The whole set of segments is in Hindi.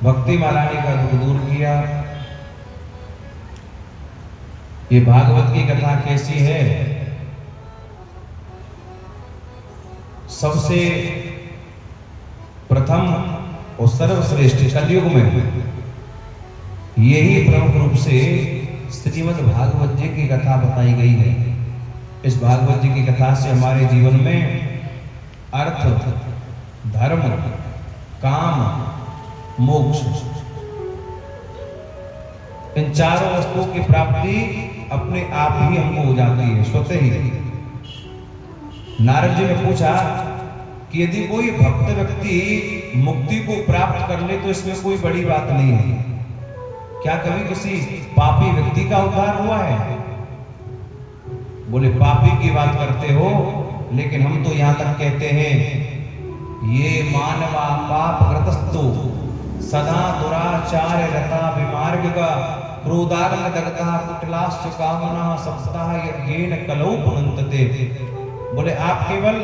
भक्ति महारानी का दुख दूर किया। ये भागवत की कथा कैसी है? सबसे प्रथम और सर्वश्रेष्ठ कलयुग में यही प्रमुख रूप से श्रीमद् भागवत जी की कथा बताई गई है। इस भागवत जी की कथा से हमारे जीवन में अर्थ, धर्म, काम, मोक्ष, इन चारों वस्तुओं की प्राप्ति अपने आप ही हमको हो जाती है, स्वतः ही। नारद जी ने पूछा कि यदि कोई भक्त व्यक्ति मुक्ति को प्राप्त कर ले तो इसमें कोई बड़ी बात नहीं है। क्या कभी किसी पापी व्यक्ति का उद्धार हुआ है? बोले पापी की बात करते हो, लेकिन हम तो यहां तक कहते हैं, ये मानवा पाप ग्रतस्तु सदा दुराचार रता विमार्ग का क्रोधाग्न दग्धा कुटिलाश्च कामना सप्ताह यज्ञेन कलौ पुनंतते। बोले आप केवल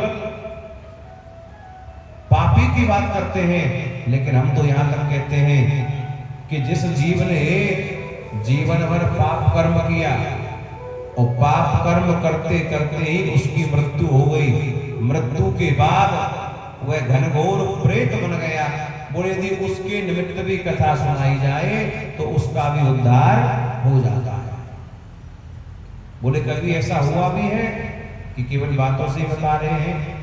पापी की बात करते हैं, लेकिन हम तो यहां तक कहते हैं कि जिस जीव ने जीवन भर पाप कर्म किया और पाप कर्म करते करते ही उसकी मृत्यु हो गई, मृत्यु के बाद वह घनघोर प्रेत बन गया, बोले यदि उसके निमित्त भी कथा सुनाई जाए तो उसका भी उद्धार हो जाता है। बोले कभी ऐसा हुआ भी है कि केवल बातों से बता रहे हैं?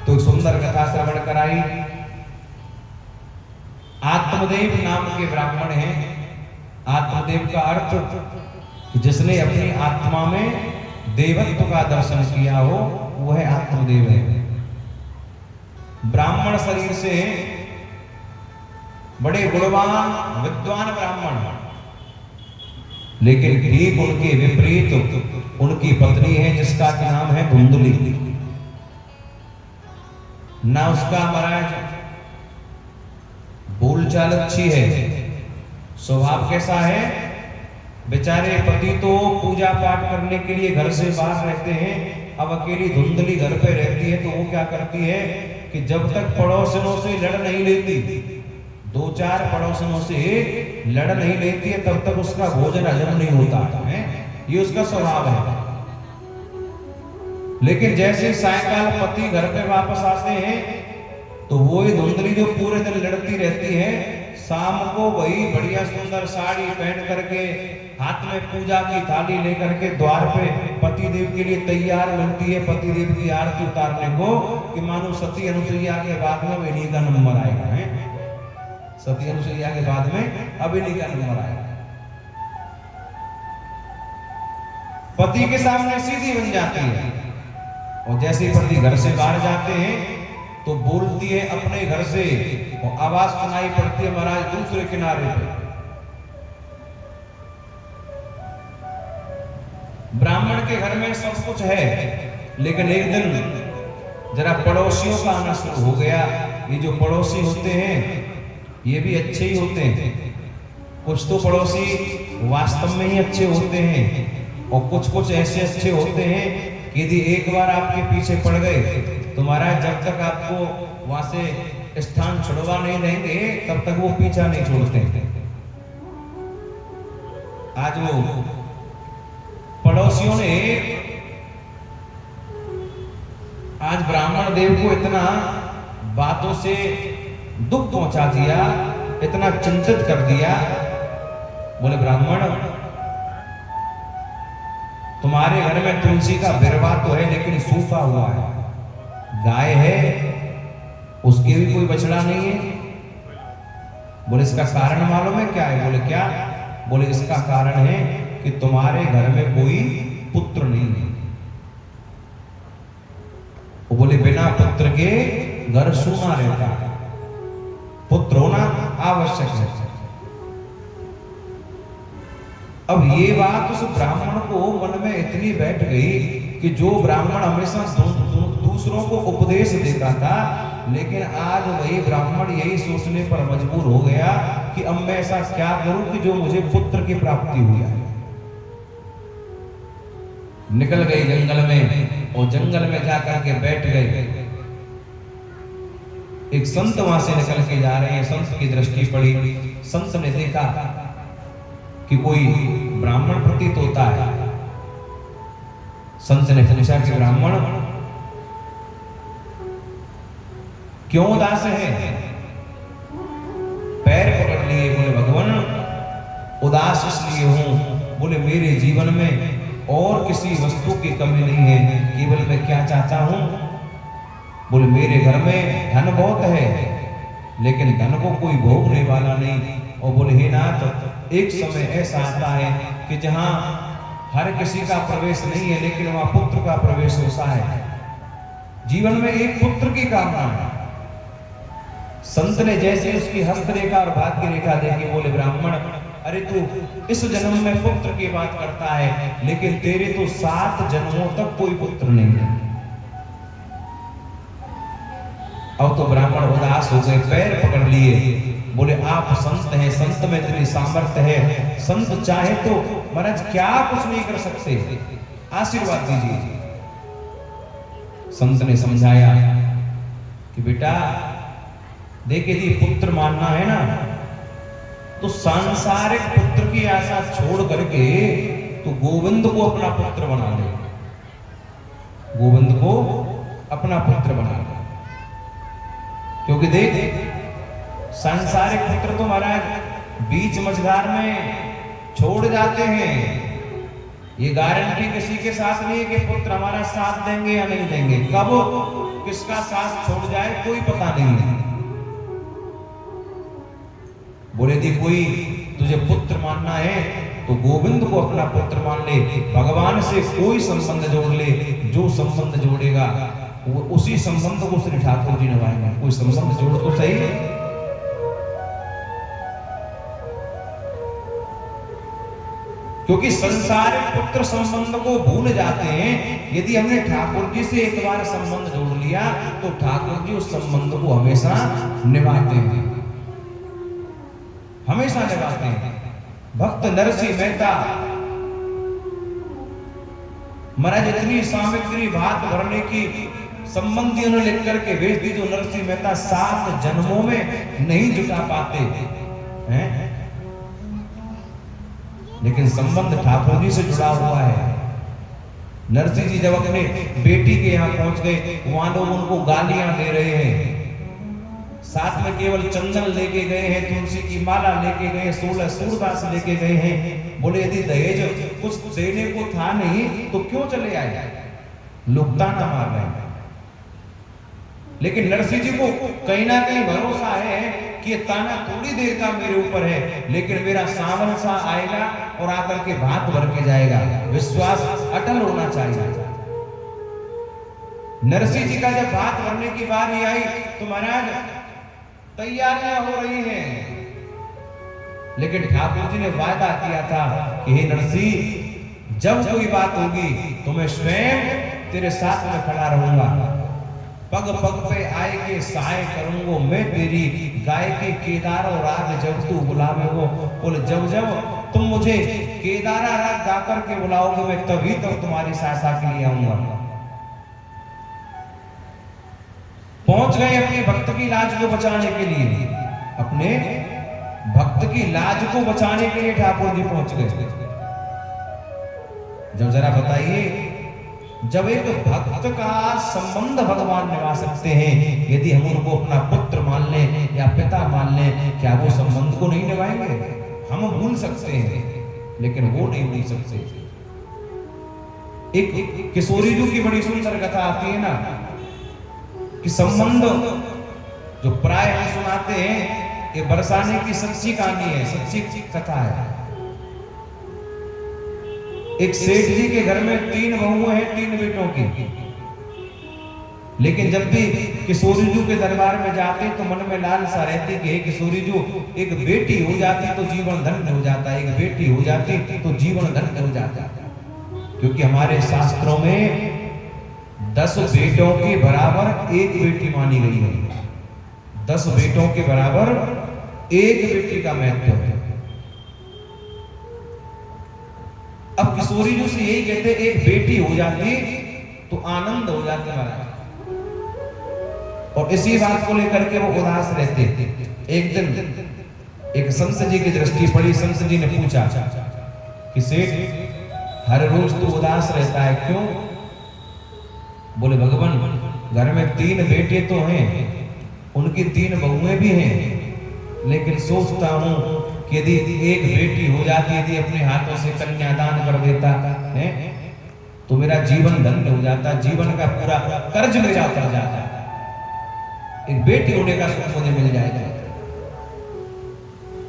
तो सुंदर कथा श्रवण कराई। आत्मदेव नाम के ब्राह्मण हैं। आत्मदेव का अर्थ जिसने अपनी आत्मा में देवत्व का दर्शन किया हो, वह आत्मदेव है। ब्राह्मण शरीर से बड़े गुणवान विद्वान ब्राह्मण, लेकिन ठीक उनके विपरीत उनकी पत्नी है जिसका नाम है धुंधली। ना उसका महाराज बोलचाल अच्छी है, स्वभाव कैसा है? बेचारे पति तो पूजा पाठ करने के लिए घर से बाहर रहते हैं, अब अकेली धुंधली घर पे रहती है, तो वो क्या करती है कि जब तक पड़ोसियों से लड़ नहीं लेती, दो चार पड़ोसियों से लड़ नहीं लेती है, तब तक उसका भोजन हजम नहीं होता है। ये उसका स्वभाव है। लेकिन जैसे सायकाल पति घर पे वापस आते हैं तो वो ही धुंधली जो पूरे दिन लड़ती रहती है, शाम को वही बढ़िया सुंदर साड़ी पहन करके हाथ में पूजा की थाली लेकर के द्वार पे पतिदेव के लिए तैयार मिलती है, पतिदेव की आरती उतारने को, कि मानो सती अनुसुईया के बाद में इन्हीं का नंबर आएगा है। सती अनुसुईया के बाद में अब इन्हीं का नंबर आएगा। पति के सामने सीधी बन जाती है, और जैसे पति घर से बाहर जाते हैं तो बोलती है अपने घर से, और आवाज सुनाई पड़ती है महाराज दूसरे किनारे पे। ब्राह्मण के घर में सब कुछ है, लेकिन एक दिन जरा पड़ोसियों का आना शुरू हो गया। ये जो पड़ोसी होते हैं ये भी अच्छे ही होते हैं। कुछ तो पड़ोसी वास्तव में ही अच्छे होते हैं, और कुछ ऐसे अच्छे होते हैं कि यदि एक बार आपके पीछे पड़ गए तो महाराज जब तक आपको वहां से स्थान छुड़वा नहीं देंगे तब तक वो पीछा नहीं छोड़ते। आज वो पड़ोसियों ने आज ब्राह्मण देव को इतना बातों से दुख पहुंचा दिया, इतना चिंतित कर दिया। बोले ब्राह्मण, तुम्हारे घर में तुलसी का बिरवा तो है, लेकिन सूखा हुआ है। गाय है, उसके भी कोई बछड़ा नहीं है। बोले इसका कारण मालूम है क्या है? बोले क्या? बोले इसका कारण है कि तुम्हारे घर में कोई पुत्र नहीं है। वो बोले बिना पुत्र के घर सूना रहता है, पुत्र होना आवश्यक है। अब ये बात उस ब्राह्मण को मन में इतनी बैठ गई कि जो ब्राह्मण हमेशा दूसरों को उपदेश देता था, लेकिन आज वही ब्राह्मण यही सोचने पर मजबूर हो गया कि अब मैं ऐसा क्या करूं कि जो मुझे पुत्र की प्राप्ति हुई है। निकल गए जंगल में, और जंगल में जाकर के बैठ गए। एक संत वहां से निकल के जा रहे हैं, संत की दृष्टि पड़ी, संत ने देखा कि कोई ब्राह्मण प्रतीत होता है। संत ने पूछा कि ब्राह्मण क्यों उदास है? पैर पकड़ लिए, बोले भगवान उदास इसलिए हूं, बोले मेरे जीवन में और किसी वस्तु की कमी नहीं है, केवल मैं क्या चाहता हूं, बोले मेरे घर में धन बहुत है लेकिन धन को कोई भोगने वाला नहीं। और बोले हे नाथ, एक समय ऐसा आता है कि जहां हर किसी का प्रवेश नहीं है लेकिन वहां पुत्र का प्रवेश होता है। जीवन में एक पुत्र की कामना है। संत ने जैसे उसकी हस्तरेखा और भाग्य रेखा देखी, बोले ब्राह्मण अरे तू इस जन्म में पुत्र की बात करता है लेकिन तेरे तो 7 जन्मों तक कोई पुत्र नहीं है। अब तो ब्राह्मण उदास हो गए, पैर पकड़ लिए, बोले आप संत हैं, संत में इतनी सामर्थ्य है, संत चाहे तो महाराज क्या कुछ नहीं कर सकते, आशीर्वाद दीजिए। संत ने समझाया कि बेटा देख यदि पुत्र मानना है ना तो सांसारिक पुत्र की आशा छोड़ करके तो गोविंद को अपना पुत्र बना ले, गोविंद को अपना पुत्र बना ले। क्योंकि देख सांसारिक पुत्र तो महाराज बीच मझधार में छोड़ जाते हैं, ये गारंटी किसी के साथ नहीं है कि पुत्र हमारा साथ देंगे या नहीं देंगे, कब किसका साथ छोड़ जाए कोई पता नहीं है। बोले दी कोई तुझे पुत्र मानना है तो गोविंद को अपना पुत्र मान ले, भगवान से कोई संबंध जोड़ ले, जो संबंध जोड़ेगा वो उसी संबंध को श्री ठाकुर जी निभाएंगे। कोई संबंध जोड़ तो सही है। क्योंकि संसारिक पुत्र संबंध को भूल जाते हैं, यदि हमने ठाकुर जी से एक बार संबंध जोड़ लिया तो ठाकुर जी उस संबंध को हमेशा निभाते हैं, हमेशा निभाते हैं। भक्त नरसिंह मेहता महाराज इतनी सामग्री भात भरने की संबंधियों ने लिख करके भेज दी जो नरसिंह मेहता 7 जन्मों में नहीं जुटा पाते हैं, लेकिन संबंध ठाकुर जी से जुड़ा हुआ है। नरसिंह जी जब अपने बेटी के यहाँ पहुंच गए, वहां लोग उनको गालियां दे रहे हैं, साथ में केवल चंदन लेके गए हैं, तुलसी की माला लेके गए, 16 सूरदास लेके गए हैं। बोले यदि दहेज कुछ देने को था नहीं तो क्यों चले आए? लोग ताना मार रहे हैं। लेकिन नरसिंह जी को कहीं ना कहीं भरोसा है कि ये ताना थोड़ी देर का मेरे ऊपर है, लेकिन मेरा सावन सा आएगा और आकर के भात भर के जाएगा। विश्वास अटल होना चाहिए। नरसिंह जी का जब भात भरने की बारी आई तो महाराज तैयारियां हो रही हैं, लेकिन ठाकुर जी ने वादा किया था कि हे नरसिंह, जब कोई बात होगी तो मैं स्वयं तेरे साथ में खड़ा रहूंगा, पग पग पे आए के सहाय करूंगा मैं तेरी, गाय के केदार और राग जब तू बुलावे हो। बोले जब जब तुम मुझे केदारा राग गाकर के बुलाओगे मैं तभी तक तुम्हारी सहायता के लिए आऊंगा। पहुंच गए अपने भक्त की लाज को बचाने के लिए, अपने भक्त की लाज को बचाने के लिए ठाकुर जी पहुंच गए। जब जरा बताइए, जब एक भक्त का संबंध भगवान निभा सकते हैं, यदि हम उनको अपना पुत्र मान लें या पिता मान लें, क्या वो संबंध को नहीं निभाएंगे? हम भूल सकते हैं लेकिन वो नहीं भूल सकते। एक किशोरी जी की बड़ी सुंदर कथा आती है ना कि संबंध जो प्राय हम सुनाते हैं, ये बरसाने की सच्ची कहानी है, सच्ची कथा है। एक सेठ जी के घर में 3 बहुएं हैं, 3 बेटों की, लेकिन जब भी किशोरी जी के दरबार में जाते तो मन में लालसा रहती कि किशोरी जी एक बेटी हो जाती तो जीवन धन्य हो जाता, एक बेटी हो जाती तो जीवन धन्य हो जाता। क्योंकि हमारे शास्त्रों में 10 बेटों के बराबर एक बेटी मानी गई है। 10 बेटों के बराबर एक बेटी का महत्व है। अब किशोरी जी से यही कहते, एक बेटी हो जाती तो आनंद हो जाता महाराज। और इसी बात को लेकर के वो उदास रहते। एक दिन एक संत जी की दृष्टि पड़ी। संत जी ने पूछा कि सेठ हर रोज तो उदास रहता है, क्यों? बोले भगवान, घर में 3 बेटे तो हैं, उनकी 3 बहुएं भी हैं, लेकिन सोचता हूं कि यदि एक बेटी हो जाती, यदि अपने हाथों से कन्यादान कर देता है तो मेरा जीवन धन्य हो जाता, जीवन का पूरा कर्ज मेरा उतर जाता, एक बेटी होने का सुख मुझे मिल जाएगा।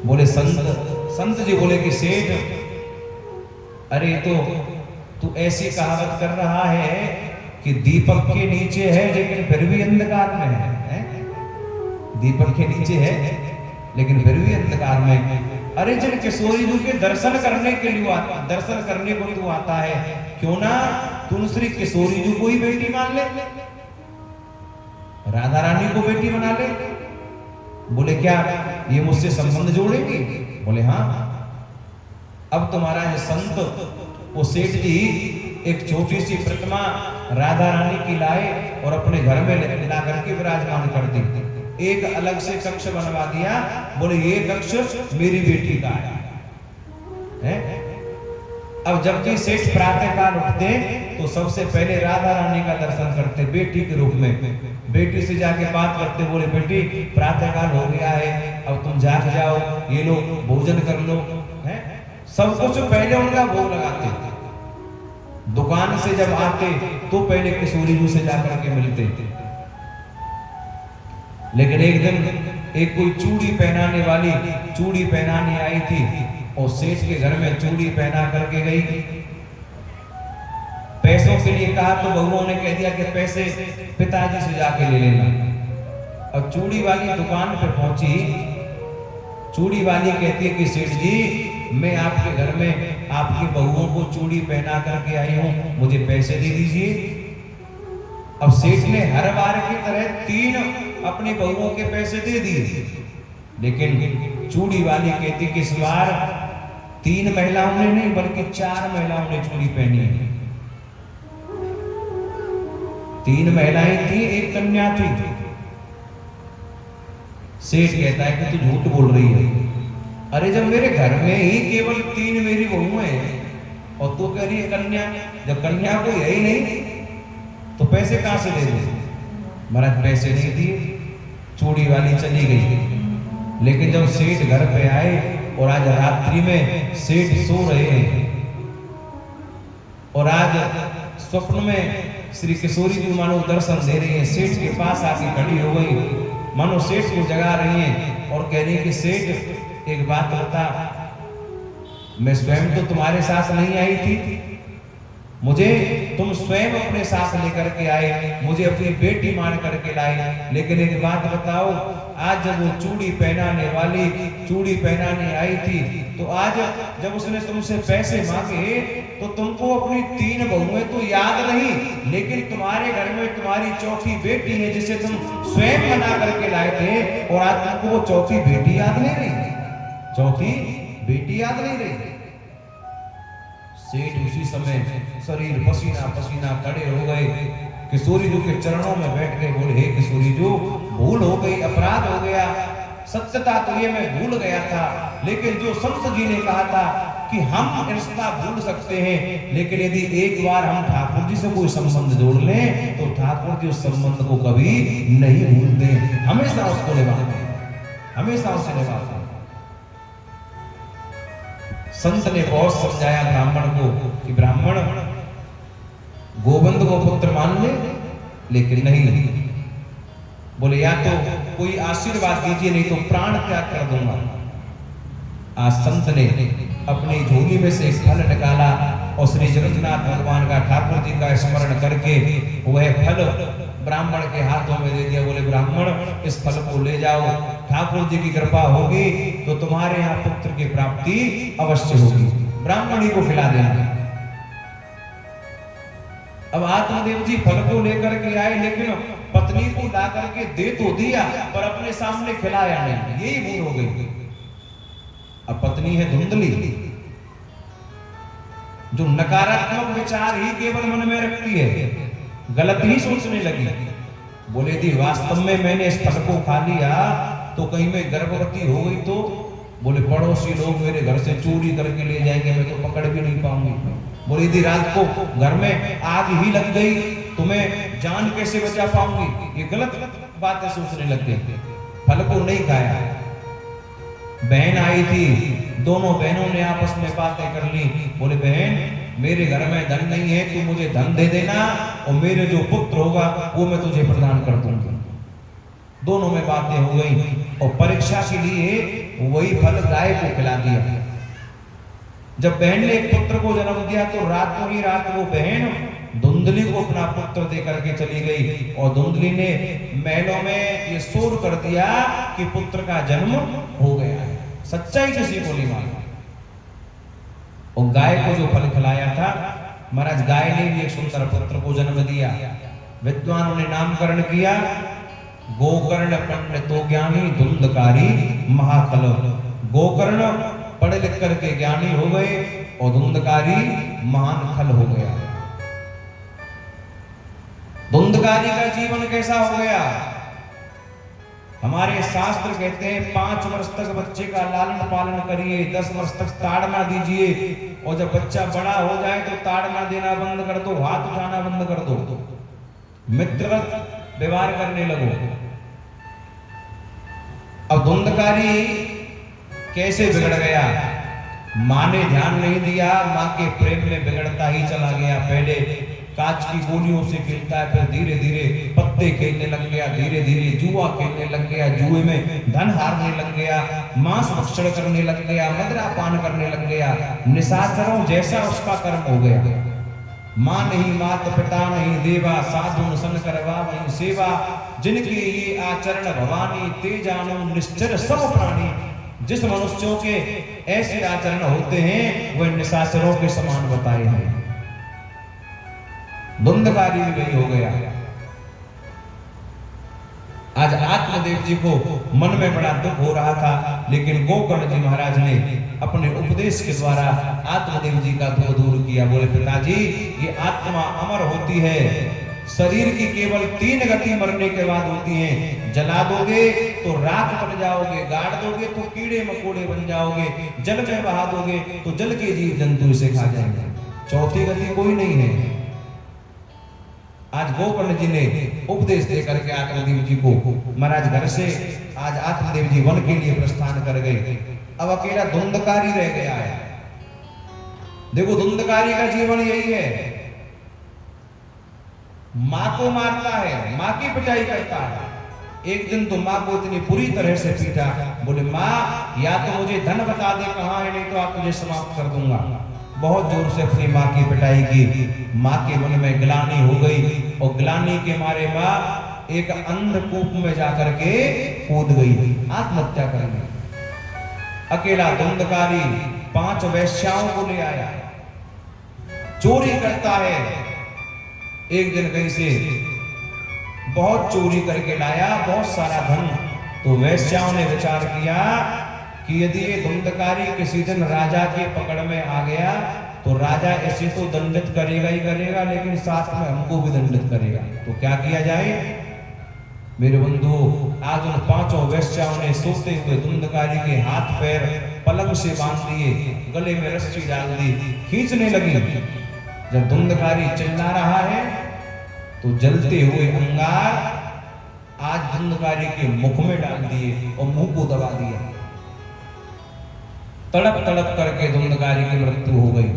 बोले संत जी बोले कि सेठ, अरे तो तू ऐसी कहावत कर रहा है कि दीपक के नीचे है लेकिन फिर भी अंधकार में है? दीपक के नीचे है लेकिन फिर भी अंधकार में। अरे जन किशोरी जी के दर्शन करने के लिए दर्शन करने को तू आता है, क्यों ना तू श्री किशोरी जी को ही बेटी मान ले, राधा रानी को बेटी बना ले। बोले क्या ये मुझसे संबंध जोड़ेगी? बोले हाँ। अब तुम्हारा ये संत वो सेठ जी एक छोटी सी प्रतिमा राधा रानी की लाए और अपने घर में ला करके विराजमान कर दी। एक अलग से कक्ष बनवा दिया। बोले ये कक्ष मेरी बेटी का है। अब जब भी सेठ प्रातः काल उठते तो सबसे पहले राधा रानी का दर्शन करते बेटी के रूप में। बेटी से जाके बात करते, बोले बेटी प्रातः काल हो गया है, अब तुम जाग जाओ, ये लो भोजन कर लो, है। सब कुछ पहले उनका भोग लगाते। दुकान से जब आते तो पहले किशोरी जी से जाकर के मिलते। लेकिन एक दिन एक कोई चूड़ी पहनाने वाली चूड़ी पहनाने आई थी और सेठ के घर में चूड़ी पहना करके गई। पैसों के लिए कहा तो बहुओं ने कह दिया कि पैसे पिताजी से जाके ले लेना। और चूड़ी वाली दुकान पे पहुंची। चूड़ी वाली कहती है कि सेठ जी, मैं आपके घर में आपकी बहुओं को चूड़ी पहना करके आई हूं, मुझे पैसे दे दीजिए। अब सेठ ने हर बार की तरह 3 अपनी बहुओं के पैसे दे दिए, लेकिन चूड़ी वाली कहती कि इस बार 3 महिलाओं ने नहीं बल्कि 4 महिलाओं ने चूड़ी पहनी है। 3 महिलाएं थी, एक कन्या थी। सेठ कहता है कि तू झूठ बोल रही है। अरे जब मेरे घर में ही केवल 3 मेरी बहुएं हैं और तू कह रही है कन्या, जब कन्या को यही नहीं तो पैसे कहां से दे दे? महाराज पैसे नहीं दिए, चूड़ी वाली चली गई। लेकिन जब सेठ घर पे आए और आज रात्रि में सेठ सो रहे हैं और आज स्वप्न में श्री किशोरी जी मानो दर्शन दे रही है, सेठ के पास आके खड़ी हो गई, मानो सेठ को जगा रही है और कह रही है कि सेठ एक बात बता, मैं स्वयं तो तुम्हारे साथ नहीं आई थी, मुझे तुम स्वयं अपने साथ लेकर के आए, मुझे अपनी बेटी मान करके लाए। लेकिन एक बात बताओ, आज जब वो चूड़ी पहनाने वाली चूड़ी पहनाने आई थी तो आज जब उसने तुमसे पैसे मांगे तो तुमको अपनी 3 बहुएं तो याद नहीं, लेकिन तुम्हारे घर में तुम्हारी चौथी बेटी है जिसे तुम स्वयं बना करके लाए थे और आज तुमको वो चौथी बेटी याद नहीं रही, चौथी बेटी याद नहीं रही। सेठ उसी समय शरीर पसीना पसीना खड़े हो गए, किशोरी जी के चरणों में बैठ गए। बोले हे किशोरी जी, भूल हो गई, अपराध हो गया, सत्यता तो ये मैं भूल गया था, लेकिन जो संत जी ने कहा था कि हम रिश्ता भूल सकते हैं, लेकिन यदि एक बार हम ठाकुर जी से कोई संबंध जोड़ लें तो ठाकुर जी उस संबंध को कभी नहीं भूलते, हमेशा उसको निभाते हैं, हमेशा उसे निभाते हैं। संत ने बहुत समझाया ब्राह्मण को कि ब्राह्मण गोविंद को पुत्र मान ले, लेकिन नहीं, बोले या तो कोई आशीर्वाद दीजिए नहीं तो प्राण त्याग कर दूंगा। आज संत ने अपनी झोली में से एक फल निकाला और श्री जगन्नाथ भगवान का ठाकुर जी का स्मरण करके वह फल ब्राह्मण के हाथों में दे दिया। बोले ब्राह्मण इस फल को ले जाओ, ठाकुर जी की कृपा होगी तो तुम्हारे यहाँ पुत्र की प्राप्ति अवश्य होगी, ब्राह्मणी को खिला देना। अब आत्मदेव जी फल को लेकर के आए, लेकिन पत्नी को ला करके दे तो दिया पर अपने सामने खिलाया नहीं, यही भूल हो गई। अब पत्नी है धुंधली, जो नकारात्मक विचार ही केवल मन में रखती है, गलत ही सोचने लगी। बोले यदि वास्तव में मैंने इस फल को खा लिया तो कहीं मैं गर्भवती हो गई तो? बोले पड़ोसी लोग मेरे घर से चोरी करके ले जाएंगे, मैं तो पकड़ भी नहीं पाऊंगी। बोले यदि रात को घर में आग ही लग गई तो मैं जान कैसे बचा पाऊंगी? ये गलत बातें सोचने लग गई। फल को नहीं खाया। बहन आई थी, दोनों बहनों ने आपस में बातें कर ली। बोले बहन मेरे घर में धन नहीं है, तू मुझे धन दे देना और मेरे जो पुत्र होगा वो मैं तुझे प्रदान कर दूंगा। दोनों में बातें हो गई और परीक्षा के लिए वही फल गाय को खिला दिया। जब बहन ने एक पुत्र को जन्म दिया तो रातों ही रात वो बहन धुंधली को अपना पुत्र दे करके चली गई और धुंधली ने महलों में ये शोर कर दिया कि पुत्र का जन्म हो गया है। सच्चाई किसी को नहीं मालूम। और गाय को जो फल खिलाया था, महाराज गाय ने भी एक सुंदर पुत्र को जन्म दिया। विद्वानों ने नामकरण किया, गोकर्ण पंडितो ज्ञानी धुंधकारी महाखल। गोकर्ण पढ़े लिख करके ज्ञानी हो गए और धुंधकारी महान खल हो गया। धुंधकारी का जीवन कैसा हो गया? हमारे शास्त्र कहते हैं 5 वर्ष तक बच्चे का लालन पालन करिए, 10 वर्ष तक ताड़ना दीजिए और जब बच्चा बड़ा हो जाए तो ताड़ना देना बंद कर दो, हाथ उठाना बंद कर दो, मित्रवत व्यवहार करने लगो। अब धुंधकारी कैसे बिगड़ गया? माँ ने ध्यान नहीं दिया, माँ के प्रेम में बिगड़ता ही चला गया। पहले कांच की गोलियों से खेलता है, फिर धीरे धीरे पत्ते खेलने लग गया, धीरे धीरे जुआ खेलने लग गया, जुए में धन हारने लग गया, मांस भक्षण करने लग गया, मदिरा पान करने लग गया। निशाचरों जैसा उसका कर्म हो गया। माँ नहीं मात पिता नहीं देवा, साधु सन करवा वही सेवा, जिनके ये आचरण भवानी ते जानो निश्चर सब प्राणी। जिस मनुष्यों के ऐसे आचरण होते हैं वह निशाचरों के समान बताए हैं। धुंधकारी भी वही हो गया। आज आत्मदेव जी को मन में बड़ा दुख हो रहा था, लेकिन गोकर्ण जी महाराज ने अपने उपदेश के द्वारा आत्मदेव जी का दुख दूर किया। बोले पिताजी ये आत्मा अमर होती है, शरीर की केवल 3 गति मरने के बाद होती है। जला दोगे तो राख बन जाओगे, गाड़ दोगे तो कीड़े मकोड़े बन जाओगे, जल में बहा दोगे तो जल के जीव जंतु इसे खा जाएंगे, चौथी गति कोई नहीं है। आज गोकर्ण जी ने उपदेश दे करके आत्मदेव जी को महाराज घर से आज आत्मदेव जी वन के लिए प्रस्थान कर गए। अब अकेला धुंधकारी रह गया है। देखो धुंधकारी का जीवन यही है, मां को मारता है, मां की पिटाई करता है। एक दिन तो मां को इतनी बुरी तरह से पीटा, बोले मां या तो मुझे धन बता दे कहां है, नहीं तो आप तुझे समाप्त कर दूंगा। बहुत जोर से अपनी मां की पिटाई की। मां के मन में ग्लानि हो गई और ग्लानि के मारे मां एक अंधकूप में जाकर के कूद गई, आत्महत्या कर गई। अकेला धुंधकारी 5 वेश्याओं को ले आया, चोरी करता है। एक दिन कहीं से बहुत चोरी करके लाया, बहुत सारा धन। तो वेश्याओं ने विचार किया कि यदि ये धुंधकारी किसी दिन राजा के पकड़ में आ गया तो राजा ऐसे तो दंडित करेगा ही करेगा, लेकिन साथ में हमको भी दंडित करेगा। तो क्या किया जाए मेरे बंधु? आज उन 5 वेश्याओं ने सोते हुए धुंधकारी के हाथ पैर पलंग से बांध दिए, गले में रस्सी डाल दी, खींचने लगी। जब धुंधकारी चिल्ला रहा है तो जलते हुए अंगार आज धुंधकारी के मुख में डाल दिए और मुंह को दबा दिया। तड़प तड़प करके धुंधकारी की मृत्यु हो गई।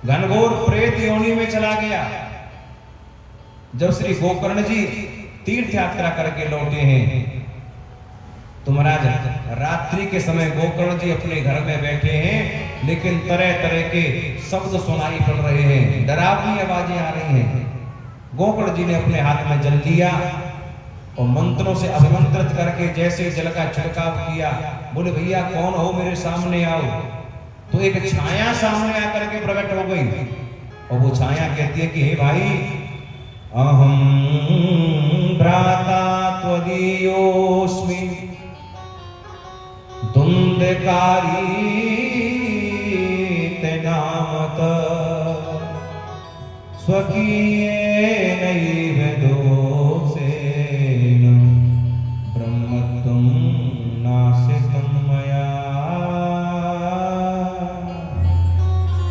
घनघोर प्रेत योनि में चला गया। जब श्री गोकर्ण जी तीर्थ यात्रा करके लौटे हैं तो महाराज रात्रि के समय गोकर्ण जी अपने घर में बैठे हैं, लेकिन तरह तरह के शब्द सुनाई पड़ रहे हैं, डरावनी आवाजें आ रही हैं। गोकर्ण जी ने अपने हाथ में जल लिया और मंत्रों से अभिमंत्रित करके जैसे जल का छिड़काव किया। बोले भैया कौन हो, मेरे सामने आओ। तो एक छाया सामने आकर के प्रकट हो गई और वो छाया कहती है कि हे भाई, अहम भ्राता त्वदीयोस्मि धुंधकारी ते नामत स्वकीये नैव दोषेण ब्रह्मत्वं नाशितं मया।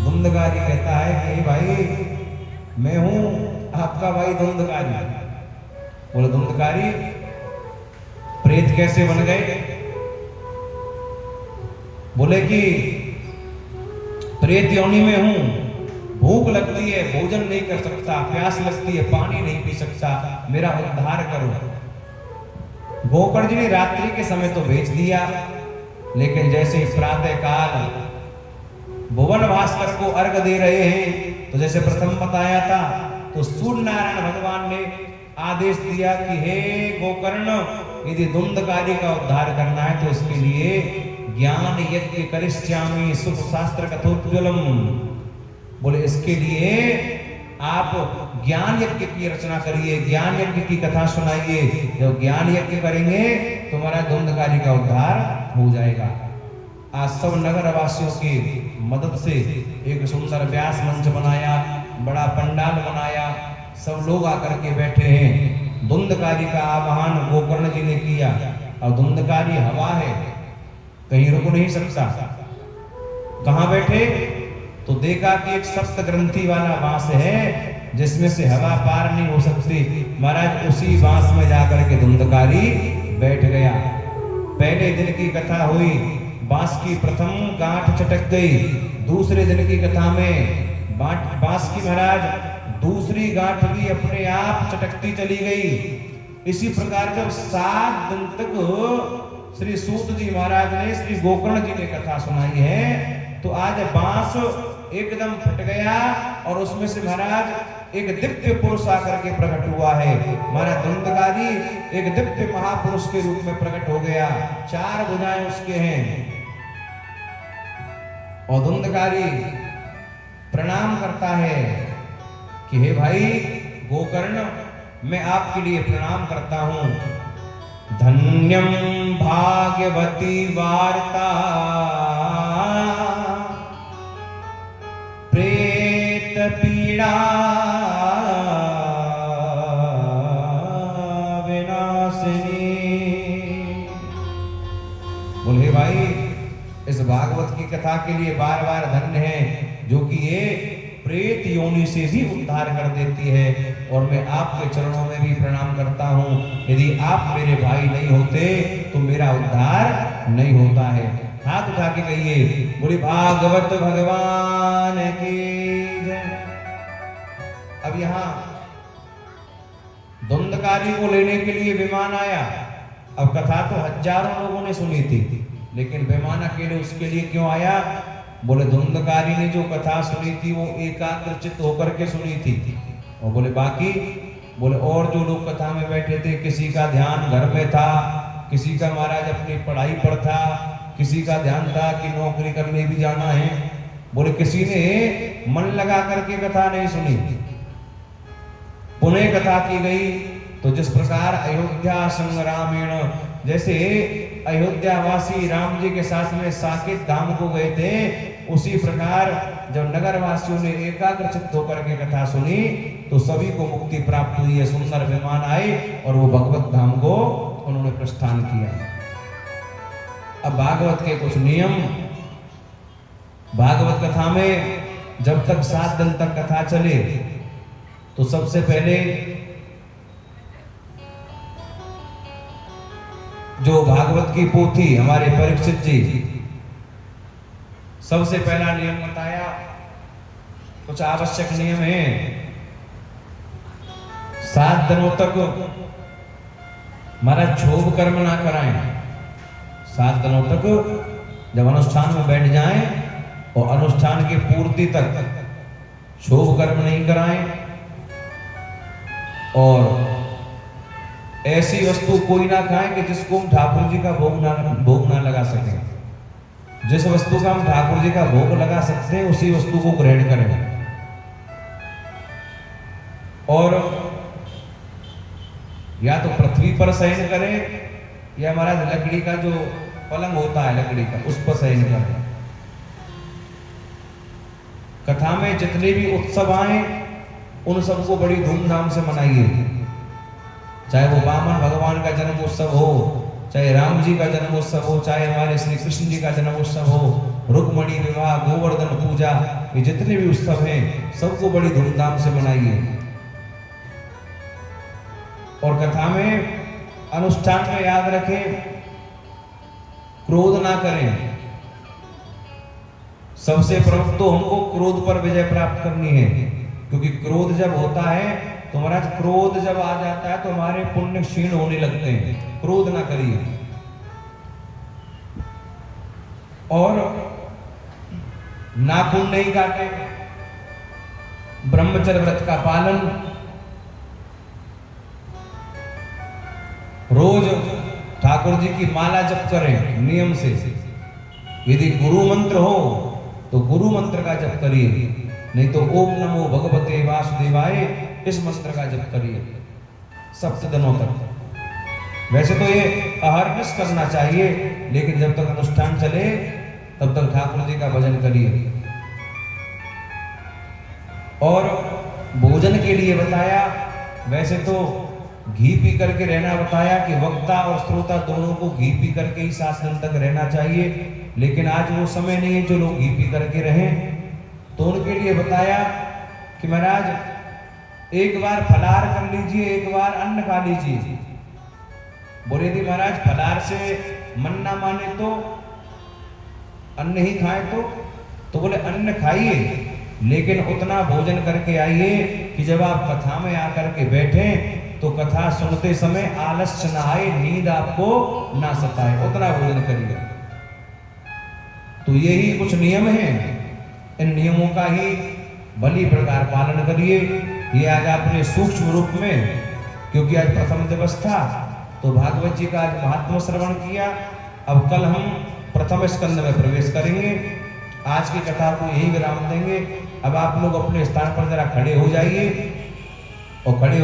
धुंधकारी कहता है कि भाई मैं हूं आपका भाई धुंधकारी। बोले धुंधकारी प्रेत कैसे बन गए? बोले कि प्रेत योनि में हूं, भूख लगती है, भोजन नहीं कर सकता, प्यास लगती है, पानी नहीं पी सकता, मेरा उद्धार करो। गोकर्ण जी ने रात्रि के समय तो बेच दिया, लेकिन जैसे ही प्रातः काल भुवन भास्कर को अर्घ दे रहे हैं, तो जैसे प्रथम बताया था, तो सूर्य नारायण भगवान ने आदेश दिया कि हे गोकर्ण, यदि धुंधकारी का उद्धार करना है तो इसके लिए ज्ञान यज्ञ करिष्यामि सुख शास्त्र कथोज्वलम। बोले इसके लिए आप ज्ञान यज्ञ की रचना करिए, ज्ञान यज्ञ की कथा सुनाइए। जब ज्ञान यज्ञ करेंगे तुम्हारा धुंधकारी का उद्धार हो जाएगा। आज सब नगर वासियों की मदद से एक सुंदर व्यास मंच बनाया, बड़ा पंडाल बनाया, सब लोग आकर के बैठे हैं। धुंधकारी का आवाहन गोकर्ण जी ने किया। और धुंधकारी हवा है, कहीं रुक नहीं सकता। कहां बैठे? तो देखा कि एक सप्त ग्रंथि वाला बांस है जिसमें से हवा पार नहीं हो सकती। महाराज उसी बांस में जाकर के धुंधकारी बैठ गया। पहले दिन की कथा हुई, बांस की प्रथम गांठ चटक गई। दूसरे दिन की कथा में बांस की महाराज दूसरी गांठ भी अपने आप चटकती चली गई। इसी प्रकार जब 7 दिन तक श्री सूत जी महाराज ने श्री गोकर्ण जी ने कथा सुनाई है, तो आज बांस एकदम फट गया और उसमें से महाराज एक दिव्य पुरुष आकर के प्रकट हुआ है। महाराज धुंधकारी एक दिव्य महापुरुष के रूप में प्रकट हो गया। 4 भुजाएं उसके हैं। और धुंधकारी प्रणाम करता है कि हे भाई गोकर्ण, मैं आपके लिए प्रणाम करता हूं। धन्यम भाग्यवती वार्ता प्रेत पीड़ा विनाशिनी। बोले भाई इस भागवत की कथा के लिए बार बार धन्य है, जो कि ये प्रेत योनि से भी उद्धार कर देती है। और मैं आपके चरणों में भी प्रणाम करता हूं। यदि आप मेरे भाई नहीं होते तो मेरा उद्धार नहीं होता है। हाथ उठा के कहिए बोली भागवत भगवान की जय। अब यहां धुंधकारी को लेने के लिए विमान आया। अब कथा तो हजारों लोगों ने सुनी थी, लेकिन विमान अकेले उसके लिए क्यों आया? बोले धुंधकारी ने जो कथा सुनी थी वो एकाग्रचित्त होकर के सुनी थी। और बोले बाकी, बोले और जो लोग कथा में बैठे थे, किसी का ध्यान घर में था, किसी का महाराज अपनी पढ़ाई पर था, किसी का ध्यान था कि नौकरी करने भी जाना है। बोले किसी ने मन लगा करके कथा नहीं सुनी। पुनः कथा की गई तो जिस प्रकार अयोध्या संग्रामीण, जैसे अयोध्या वासी राम जी के साथ में साकेत धाम को गए थे, उसी प्रकार जब नगर वासियों ने एकाग्रचित्त होकर के कथा सुनी तो सभी को मुक्ति प्राप्त हुई है। सुंदर विमान आए और वो भगवत धाम को उन्होंने प्रस्थान किया। अब भागवत के कुछ नियम। भागवत कथा में जब तक 7 दिन तक कथा चले तो सबसे पहले जो भागवत की पोथी हमारे परीक्षित जी, सबसे पहला नियम बताया। कुछ आवश्यक नियम है। 7 दिनों तक हमारा क्षोभ कर्म ना कराएं। 7 दिनों तक जब अनुष्ठान में बैठ जाएं और अनुष्ठान की पूर्ति तक क्षोभ कर्म नहीं कराएं। और ऐसी वस्तु कोई ना खाएं कि जिसको हम ठाकुर जी का भोग ना लगा सकें। जिस वस्तु का हम ठाकुर जी का भोग लगा सकते हैं उसी वस्तु को ग्रहण करें। और या तो पृथ्वी पर शयन करें या हमारा लकड़ी का जो पलंग होता है लकड़ी का, उस पर शयन करें। कथा में जितने भी उत्सव आए उन सबको बड़ी धूमधाम से मनाइए। चाहे वो वामन भगवान का जन्मोत्सव हो, चाहे राम जी का जन्मोत्सव हो, चाहे हमारे श्री कृष्ण जी का जन्मोत्सव हो, रुक्मणी विवाह, गोवर्धन पूजा, ये जितने भी उत्सव हैं सबको बड़ी धूमधाम से मनाइए। और कथा में, अनुष्ठान में याद रखें, क्रोध ना करें। सबसे प्रमुख तो हमको क्रोध पर विजय प्राप्त करनी है, क्योंकि क्रोध जब होता है तो महाराज, क्रोध जब आ जाता है तो हमारे पुण्य क्षीण होने लगते हैं। क्रोध ना करिए। और नाखून नहीं काटे, ब्रह्मचर्य व्रत का पालन, रोज ठाकुर जी की माला जप करें नियम से। यदि गुरु मंत्र हो तो गुरु मंत्र का जप करिए, नहीं तो ओम नमो भगवते वासुदेवाय इस मंत्र का जप करिए 7 दिनों तक। वैसे तो ये अहर्निश करना चाहिए, लेकिन जब तक अनुष्ठान चले तब तक ठाकुर जी का भजन करिए। और भोजन के लिए बताया, वैसे तो घी पी करके रहना बताया कि वक्ता और श्रोता दोनों को घी पी करके ही 7 दिन तक रहना चाहिए, लेकिन आज वो समय नहीं है जो लोग घी पी करके रहें। तो उनके लिए बताया कि महाराज एक बार फलाहार कर लीजिए, एक बार अन्न खा लीजिए। बोले यदि महाराज फलाहार से मन ना माने तो अन्न ही खाए तो बोले अन्न खाइए, लेकिन उतना भोजन करके आइए कि जब आप कथा में आकर के बैठे तो कथा सुनते समय आलस्य ना आए, नींद आपको ना सताए, उतना भोजन करिए। तो यही कुछ नियम हैं, इन नियमों का ही भली प्रकार पालन करिए। ये आज आपने सूक्ष्म रूप में, क्योंकि आज प्रथम दिवस था तो भागवत जी का आज महात्मा श्रवण किया। अब कल हम प्रथम स्कंद में प्रवेश करेंगे। आज की कथा को यही विराम देंगे। अब आप लोग अपने स्थान पर जरा खड़े हो जाइए और खड़े